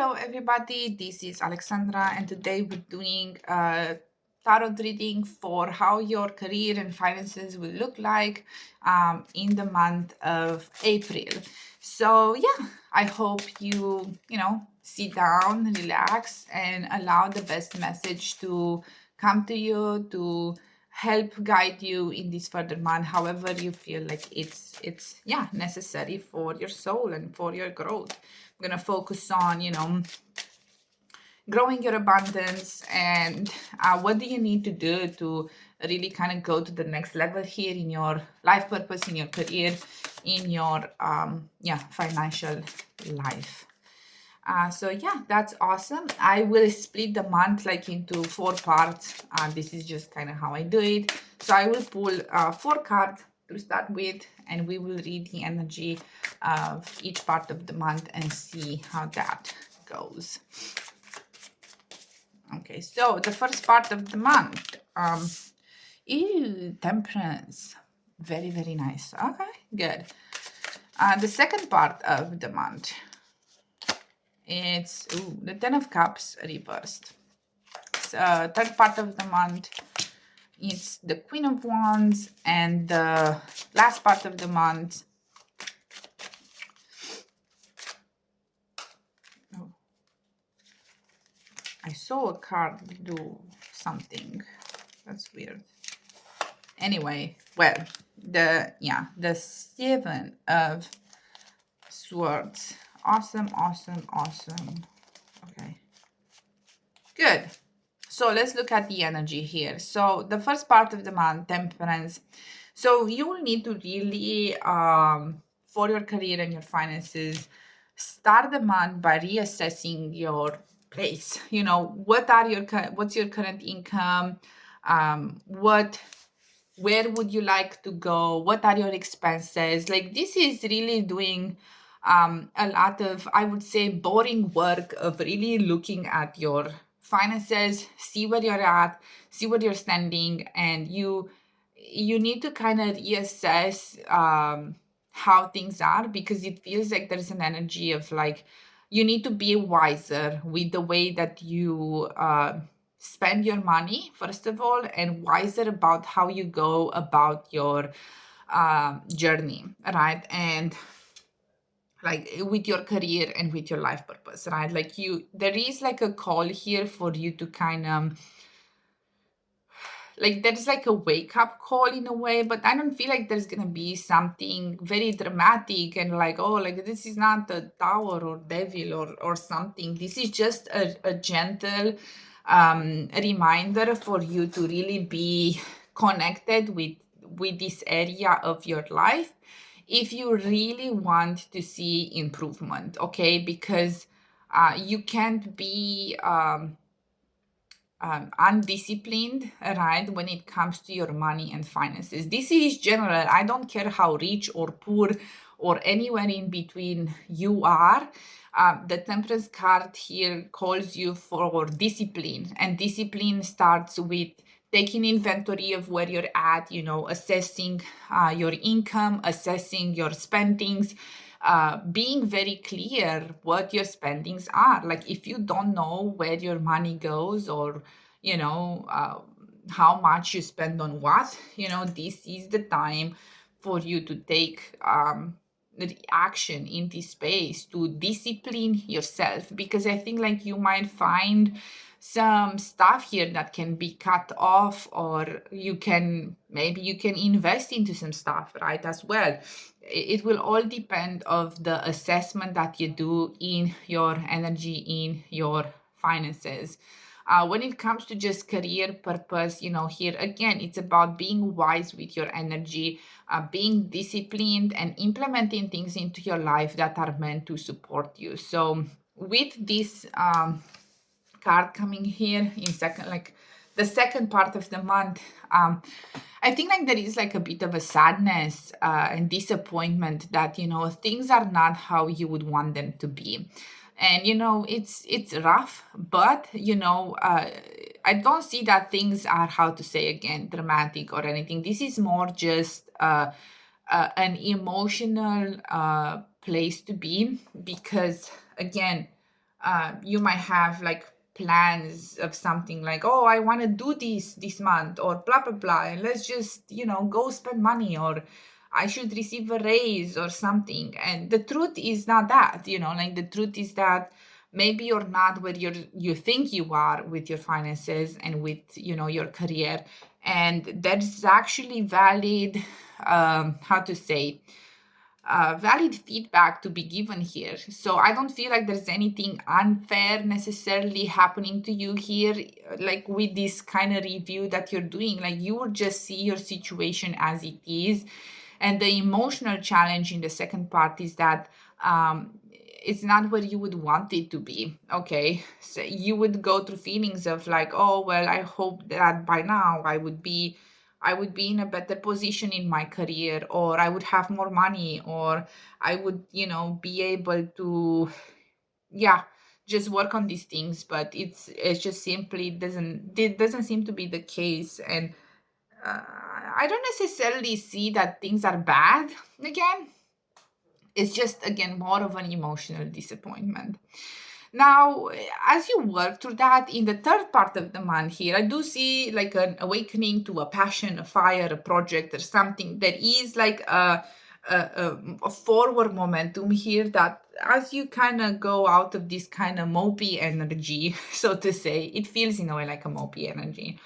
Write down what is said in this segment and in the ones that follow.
Hello, everybody. This is Alexandra, and today we're doing a tarot reading for how your career and finances will look like in the month of April. So, yeah, I hope you sit down, relax, and allow the best message to come to you to help guide you in this further month, however you feel like it's necessary for your soul and for your growth. I'm gonna focus on growing your abundance and what do you need to do to really kind of go to the next level here in your life purpose, in your career, in your financial life. So yeah, that's awesome. I will split the month like into 4 parts. This is just kind of how I do it. So I will pull 4 cards to start with, and we will read the energy of each part of the month and see how that goes. Okay, so the first part of the month, Temperance. Very, very nice. Okay, good. The second part of the month, it's the Ten of Cups reversed. So third part of the month, it's the Queen of Wands, and the last part of the month, I saw a card do something. That's weird. Anyway, well, the Seven of Swords. Awesome, awesome, awesome. Okay. Good. So let's look at the energy here. So the first part of the month, Temperance. So you will need to really, for your career and your finances, start the month by reassessing your place. What's your current income? Where would you like to go? What are your expenses? Like, this is really doing a lot of, I would say, boring work of really looking at your finances, see where you're at, see where you're standing, and you need to kind of reassess how things are, because it feels like there's an energy of like you need to be wiser with the way that you spend your money, first of all, and wiser about how you go about your journey, right? And like with your career and with your life purpose, right? Like there is like a call here for you to kind of like, there's like a wake up call in a way, but I don't feel like there's gonna be something very dramatic and like, oh, like this is not a tower or devil or something. This is just a gentle reminder for you to really be connected with this area of your life if you really want to see improvement, okay? Because you can't be undisciplined, right, when it comes to your money and finances. This is general. I don't care how rich or poor or anywhere in between you are. The Temperance card here calls you for discipline, and discipline starts with taking inventory of where you're at, assessing your income, assessing your spendings, being very clear what your spendings are. Like, if you don't know where your money goes, or how much you spend on what, this is the time for you to take the action in this space to discipline yourself, because I think like you might find some stuff here that can be cut off, or maybe you can invest into some stuff, right, as well. It will all depend of the assessment that you do in your energy, in your finances. When it comes to just career purpose, here again, it's about being wise with your energy, being disciplined, and implementing things into your life that are meant to support you. So with this card coming here in second, like the second part of the month, I think like there is like a bit of a sadness and disappointment that things are not how you would want them to be. And it's rough, but I don't see that things are, how to say again, dramatic or anything. This is more just an emotional place to be, because again, You might have like plans of something like, oh, I want to do this month, or blah blah blah, and let's just, go spend money, or I should receive a raise or something. And the truth is not that, like the truth is that maybe you're not where you think you are with your finances and with, your career. And that's actually valid, how to say, valid feedback to be given here. So I don't feel like there's anything unfair necessarily happening to you here, like with this kind of review that you're doing. Like you will just see your situation as it is. And the emotional challenge in the second part is that it's not where you would want it to be. Okay. So you would go through feelings of like, oh, well, I hope that by now I would be in a better position in my career, or I would have more money, or I would, be able to, yeah, just work on these things. But it's just simply doesn't seem to be the case. And I don't necessarily see that things are bad. Again, it's just, again, more of an emotional disappointment. Now, as you work through that in the third part of the month here, I do see like an awakening to a passion, a fire, a project, or something. There is like a forward momentum here that as you kind of go out of this kind of mopey energy, so to say, it feels in a way like a mopey energy.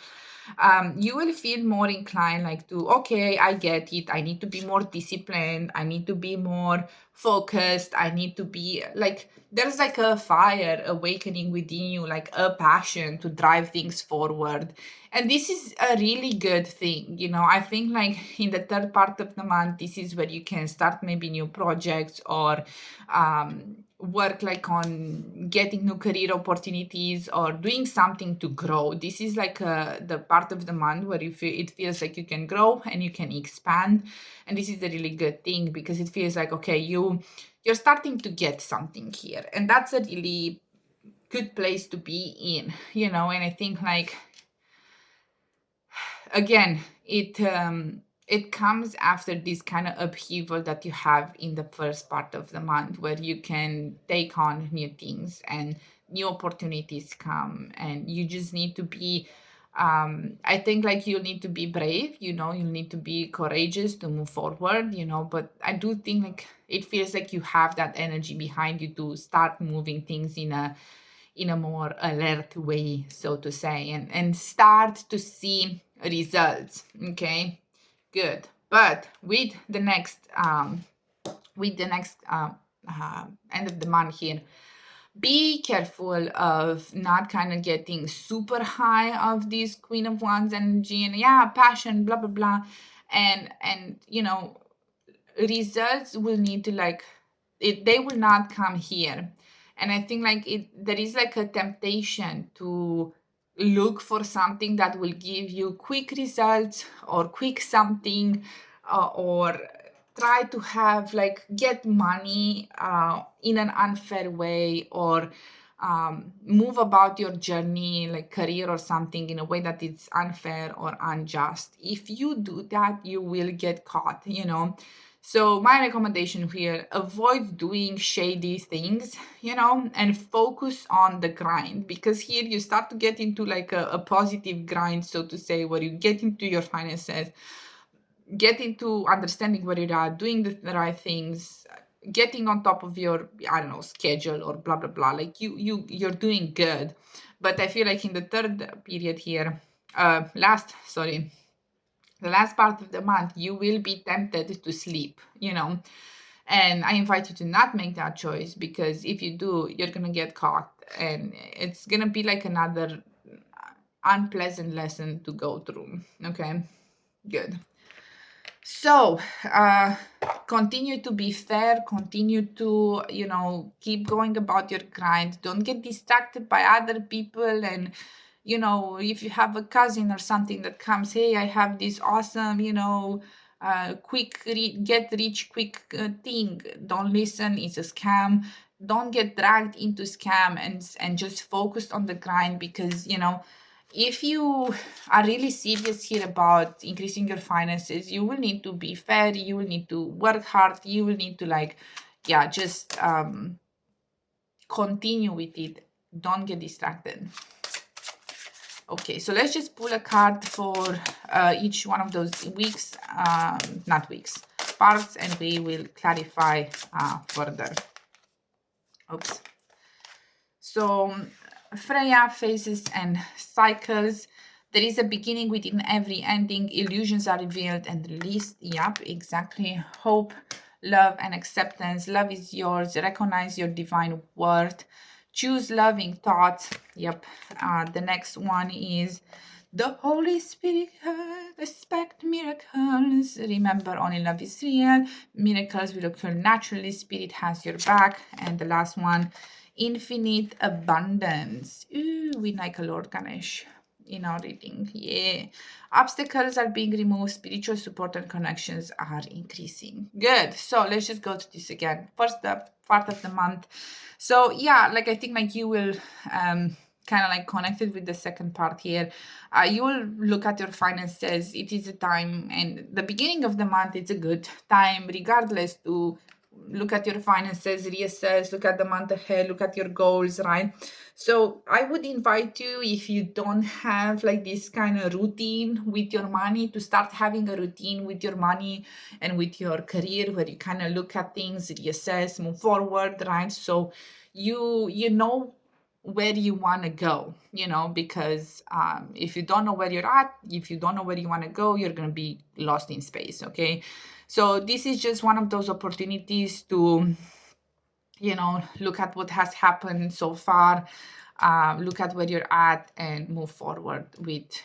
You will feel more inclined like to, okay, I get it, I need to be more disciplined, I need to be more focused, I need to be like, there's like a fire awakening within you, like a passion to drive things forward. And this is a really good thing. I think like in the third part of the month, this is where you can start maybe new projects, or work like on getting new career opportunities, or doing something to grow. This is like the part of the month where it feels like you can grow and you can expand. And this is a really good thing, because it feels like, okay, you're starting to get something here, and that's a really good place to be in. And I think like, again, it comes after this kind of upheaval that you have in the first part of the month, where you can take on new things and new opportunities come, and you just need to be, I think like you need to be brave, you need to be courageous to move forward, but I do think like it feels like you have that energy behind you to start moving things in a more alert way, so to say, and start to see results. Okay, good. But with the next end of the month here, be careful of not kind of getting super high of this Queen of Wands energy and, yeah, passion, blah blah blah, and results will need to like they will not come here. And I think like there is like a temptation to look for something that will give you quick results, or quick something, or try to have like get money in an unfair way, or move about your journey, like career or something, in a way that it's unfair or unjust. If you do that, you will get caught. So my recommendation here, avoid doing shady things, and focus on the grind, because here you start to get into like a positive grind, so to say, where you get into your finances, get into understanding where you are, doing the right things, getting on top of your, I don't know, schedule, or blah blah blah. Like you're doing good. But I feel like in the third period here, the last part of the month, you will be tempted to sleep. And I invite you to not make that choice, because if you do, you're gonna get caught, and it's gonna be like another unpleasant lesson to go through. Okay, good. So, continue to be fair, continue to, keep going about your grind. Don't get distracted by other people. And, if you have a cousin or something that comes, hey, I have this awesome, get rich quick thing. Don't listen, it's a scam. Don't get dragged into scam, and just focus on the grind, because, if you are really serious here about increasing your finances, you will need to be fair, you will need to work hard, you will need to like, yeah, just continue with it. Don't get distracted. Okay, so let's just pull a card for each one of those weeks, not weeks, parts, and we will clarify further. Oops. So Freya, phases and cycles. There is a beginning within every ending. Illusions are revealed and released. Yep, exactly. Hope, love, and acceptance. Love is yours. Recognize your divine worth. Choose loving thoughts. Yep. The next one is the Holy Spirit. Expect miracles. Remember, only love is real. Miracles will occur naturally. Spirit has your back. And the last one, infinite abundance. Ooh, we like a Lord Ganesh in our reading. Yeah. Obstacles are being removed. Spiritual support and connections are increasing. Good. So let's just go to this again. First up, part of the month. So yeah, like I think like you will kind of like connected with the second part here. You will look at your finances. It is a time, and the beginning of the month, it's a good time regardless to look at your finances, reassess, look at the month ahead, look at your goals, right? So I would invite you, if you don't have like this kind of routine with your money, to start having a routine with your money and with your career, where you kind of look at things, reassess, move forward, right? So you know where you want to go, because if you don't know where you're at, if you don't know where you want to go, you're going to be lost in space. Okay, so this is just one of those opportunities to look at what has happened so far, look at where you're at, and move forward with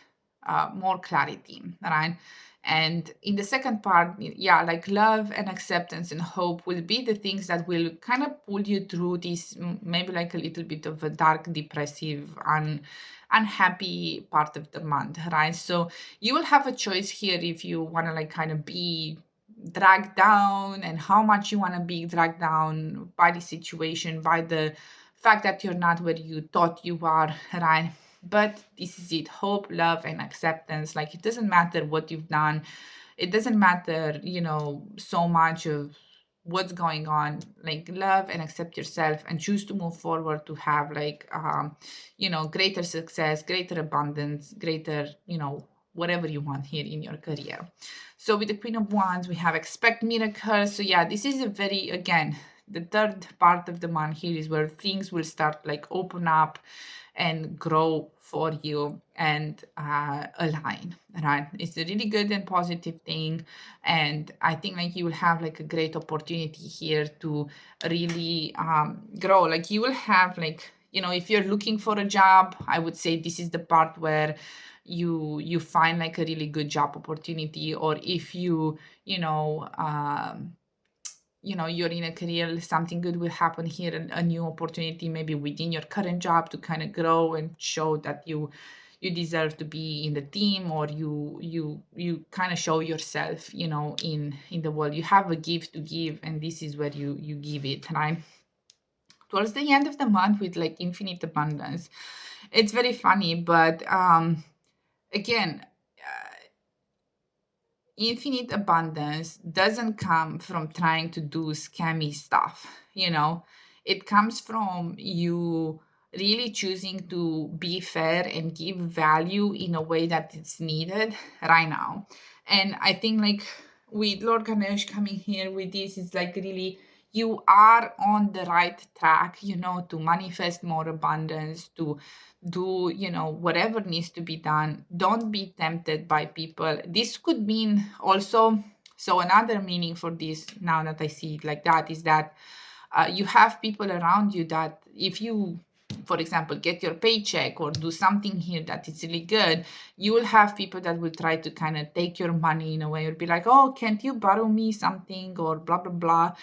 more clarity, right? And in the second part, yeah, like love and acceptance and hope will be the things that will kind of pull you through this maybe like a little bit of a dark, depressive, unhappy part of the month, right? So you will have a choice here if you want to like kind of be dragged down, and how much you want to be dragged down by the situation, by the fact that you're not where you thought you are, right? But this is it: hope, love, and acceptance. Like, it doesn't matter what you've done, it doesn't matter so much of what's going on. Like, love and accept yourself and choose to move forward to have like greater success, greater abundance, greater whatever you want here in your career. So with the Queen of Wands, we have expect miracles. So yeah, this is a very, again, the third part of the month here is where things will start like open up and grow for you and align, right? It's a really good and positive thing, and I think like you will have like a great opportunity here to really grow. Like, you will have like, if you're looking for a job, I would say this is the part where you find like a really good job opportunity. Or if you're in a career, something good will happen here, a new opportunity maybe within your current job to kind of grow and show that you deserve to be in the team, or you kind of show yourself in the world. You have a gift to give, and this is where you give it, right? Towards the end of the month, with like infinite abundance, it's very funny, but again, infinite abundance doesn't come from trying to do scammy stuff. It comes from you really choosing to be fair and give value in a way that it's needed right now. And I think like with Lord Ganesh coming here with this, it's like really you are on the right track, to manifest more abundance, to do whatever needs to be done. Don't be tempted by people. This could mean also, so another meaning for this, now that I see it like that, is that you have people around you that if you, for example, get your paycheck or do something here that is really good, you will have people that will try to kind of take your money in a way, or be like, oh, can't you borrow me something, or blah blah blah.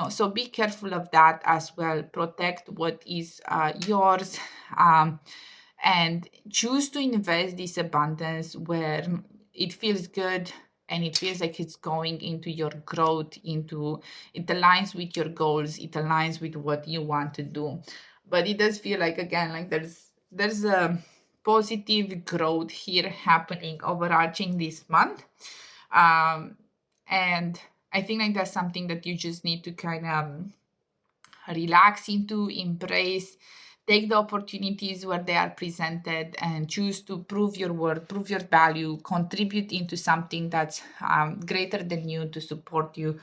So be careful of that as well. Protect what is yours, and choose to invest this abundance where it feels good and it feels like it's going into your growth, it aligns with your goals, it aligns with what you want to do. But it does feel like, again, like there's a positive growth here happening, overarching this month. And I think like that's something that you just need to kind of relax into, embrace, take the opportunities where they are presented, and choose to prove your worth, prove your value, contribute into something that's greater than you to support you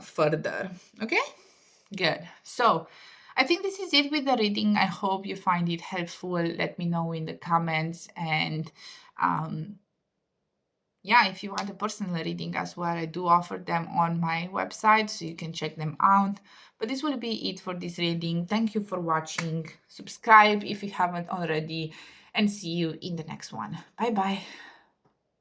further. Okay, good. So I think this is it with the reading. I hope you find it helpful. Let me know in the comments. And yeah, if you want a personal reading as well, I do offer them on my website, so you can check them out. But this will be it for this reading. Thank you for watching. Subscribe if you haven't already, and see you in the next one. Bye bye.